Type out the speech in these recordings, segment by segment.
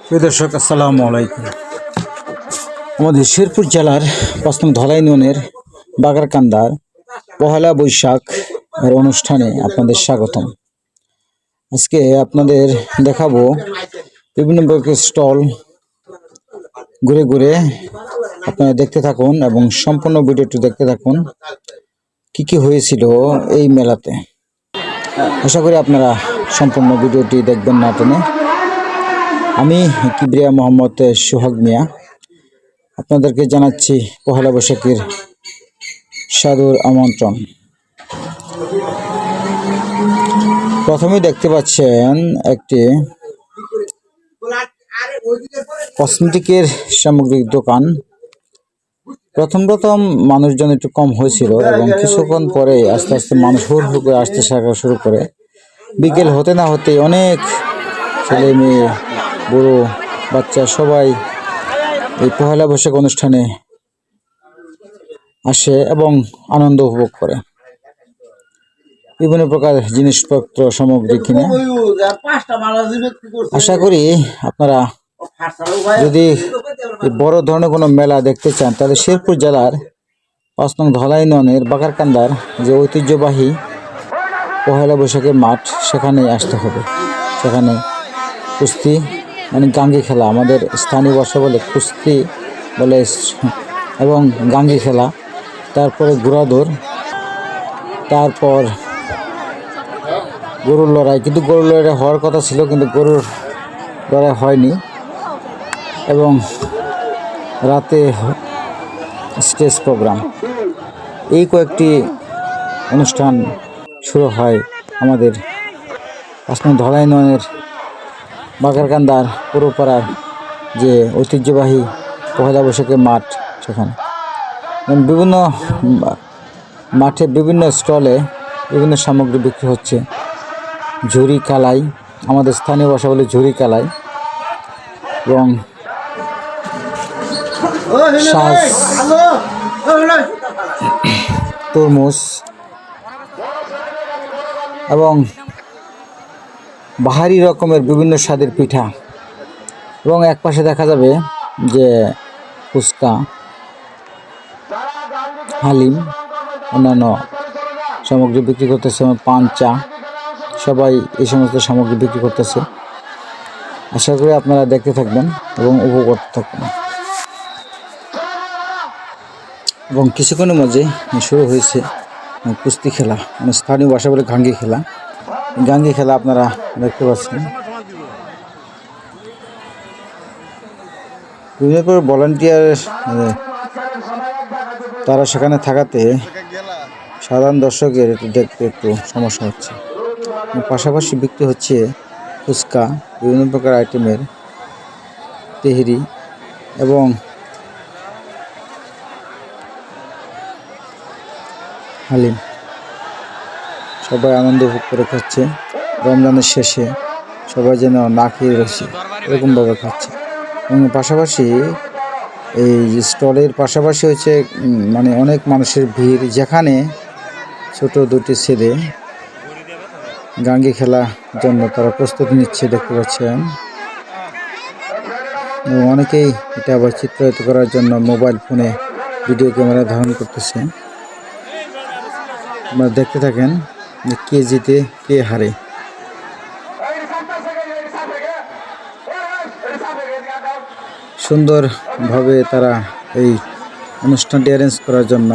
প্রিয় দর্শক, আসসালামু আলাইকুম। আমাদের শেরপুর জেলার ৫ নং ধলাই ইউনিয়নের বাগারকান্দার পহেলা বৈশাখ এর অনুষ্ঠানে আপনাদের স্বাগতম। আজকে আপনাদের দেখাবো বিভিন্ন প্রকার স্টল ঘুরে ঘুরে। আপনারা দেখতে থাকুন এবং সম্পূর্ণ ভিডিওটি দেখতে থাকুন কি কি হয়েছিল এই মেলাতে। আশা করি আপনারা সম্পূর্ণ ভিডিওটি দেখবেন না টেনে। আমি কিবরিয়া মোহাম্মদ সোহাগ মিয়া আপনাদেরকে জানাচ্ছি পহেলা বৈশাখের সাদর আমন্ত্রণ। প্রথমেই দেখতে পাচ্ছেন একটি কসমেটিকের সামগ্রিক দোকান। প্রথম মানুষজন একটু কম হয়েছিল এবং কিছুক্ষণ পরে আস্তে আস্তে মানুষ হুড় হুড় করে আসতে শুরু করে। বিকেল হতে না হতে অনেক ছেলে মেয়ে বুড়ো বাচ্চা সবাই এই পহেলা বৈশাখ অনুষ্ঠানে আসে এবং আনন্দ উপভোগ করে। বিভিন্ন প্রকার জিনিসপত্র সামগ্রী কিনে। আশা করি আপনারা যদি বড় ধরনের কোনো মেলা দেখতে চান তাহলে শেরপুর জেলার ৫ নং ধলাই ইউনিয়নের বাগারকান্দার যে ঐতিহ্যবাহী পহেলা বৈশাখের মাঠ, সেখানে আসতে হবে। সেখানে কুস্তি মানে গাঙ্গি খেলা, আমাদের স্থানীয় ভাষা বলে কুস্তি বলে, এবং গাঙ্গি খেলা, তারপরে ঘোড়াদৌড়, তারপর গরুর লড়াই। কিন্তু গরুর লড়াই হওয়ার কথা ছিল, কিন্তু গরুর লড়াই হয়নি। এবং রাতে স্টেজ প্রোগ্রাম, এই কয়েকটি অনুষ্ঠান শুরু হয় আমাদের ৫ নং ধলাই ইউনিয়নের বাগারকান্দার পুরোপাড়ার যে ঐতিহ্যবাহী পহেলা বৈশাখের মাঠ, সেখানে বিভিন্ন মাঠে বিভিন্ন স্টলে বিভিন্ন সামগ্রী বিক্রি হচ্ছে। ঝুরি কালাই, আমাদের স্থানীয় ভাষা বলে ঝুরি কালাই, এবং শাঁস, তরমুজ এবং বাহারি রকমের বিভিন্ন স্বাদের পিঠা। এবং এক পাশে দেখা যাবে যে ফুচকা, হালিম, অন্যান্য সামগ্রী বিক্রি করতেছে। পান, চা, সবাই এই সমস্ত সামগ্রী বিক্রি করতেছে। আশা করি আপনারা দেখতে থাকবেন এবং উপভোগ করতে থাকবেন। এবং কিছুক্ষণের মাঝে শুরু হয়েছে কুস্তি খেলা, মানে স্থানীয় ভাষা বলে গাঙ্গি খেলা। গাঙ্গি খেলা আপনারা দেখতে পাচ্ছেন। বিভিন্ন প্রকার ভলান্টিয়ার তারা সেখানে থাকাতে সাধারণ দর্শকের দেখতে একটু সমস্যা হচ্ছে। পাশাপাশি বিক্রি হচ্ছে ফুচকা, বিভিন্ন প্রকার আইটেমের তেহেরি এবং হালিম। সবাই আনন্দ উপভোগ করে খাচ্ছে। রমজানের শেষে সবাই যেন না খেয়ে রয়েছে এরকমভাবে খাচ্ছে। এবং পাশাপাশি এই স্টলের পাশাপাশি হচ্ছে মানে অনেক মানুষের ভিড়, যেখানে ছোট দুটি ছেলে গাঙ্গি খেলার জন্য তারা প্রস্তুতি নিচ্ছে, দেখতে পাচ্ছেন। অনেকেই এটা আবার চিত্রায়িত করার জন্য মোবাইল ফোনে ভিডিও ক্যামেরা ধারণ করতেছে। আপনারা দেখতে থাকেন যে কে জিতে কে হারে। সুন্দরভাবে তারা এই অনুষ্ঠানটি অ্যারেঞ্জ করার জন্য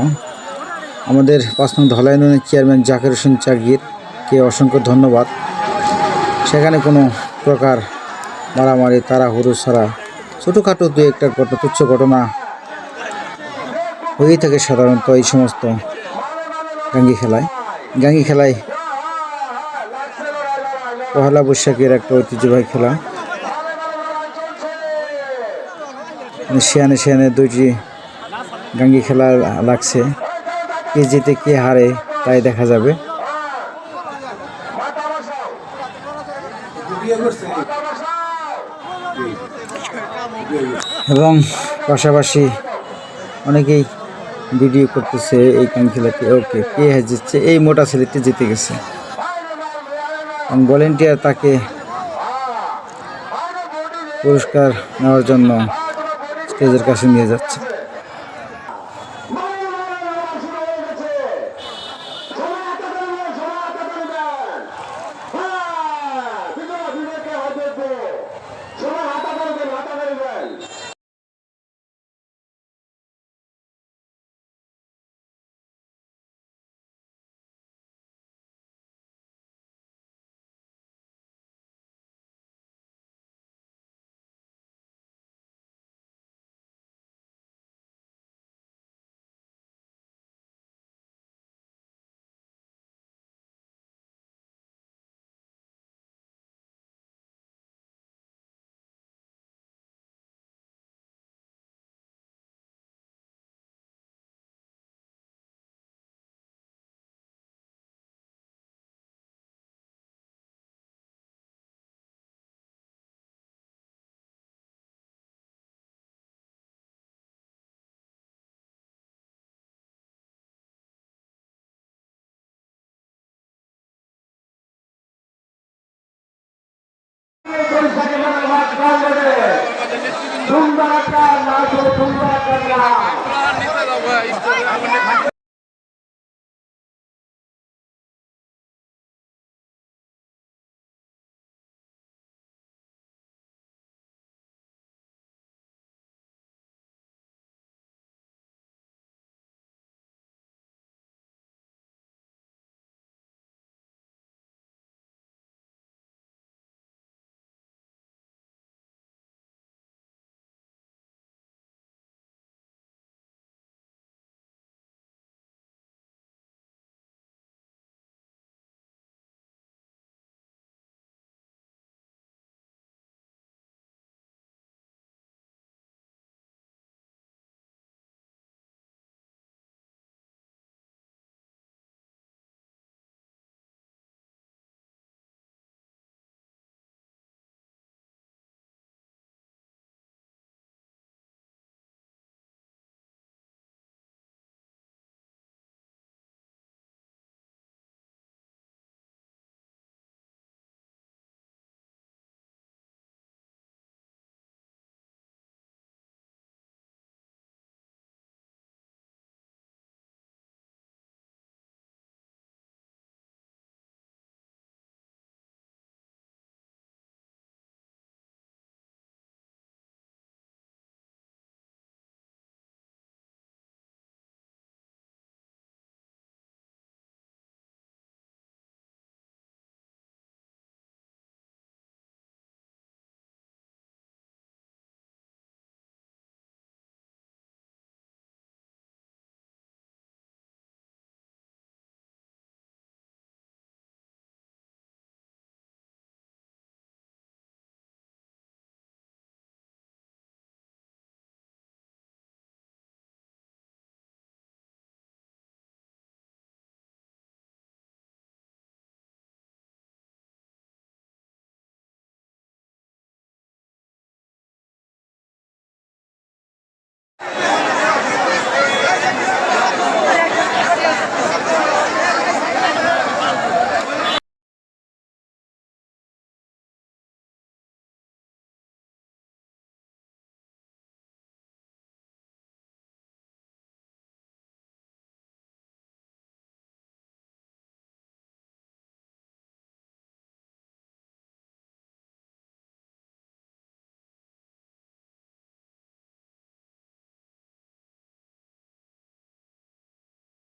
আমাদের ৫ নং ধলাই ইউনিয়নের চেয়ারম্যান জাকির হোসেন জাকিরকে অসংখ্য ধন্যবাদ। সেখানে কোনো প্রকার মারামারি, তাড়াহুড়ো ছাড়া ছোটোখাটো দু একটা তুচ্ছ ঘটনা হয়েই থাকে সাধারণত এই সমস্ত গাঙ্গি খেলায়। পহেলা বৈশাখের একটা ঐতিহ্যবাহী খেলা। সেয়ানে দুইটি গাঙ্গি খেলা লাগছে। কে জিতে কে হারে তাই দেখা যাবে। এবং পাশাপাশি অনেকেই ভিডিও করতেছে এই গাঙ্গি খেলাতে। ওকে, কে জিতছে? এই মোটা ছেলেটি জিতে গেছে। ভলেন্টিয়ার তাকে পুরস্কার নেওয়ার জন্য স্টেজের কাছে নিয়ে যাচ্ছে। সুন্দর একটা নাচ সুন্দর একটা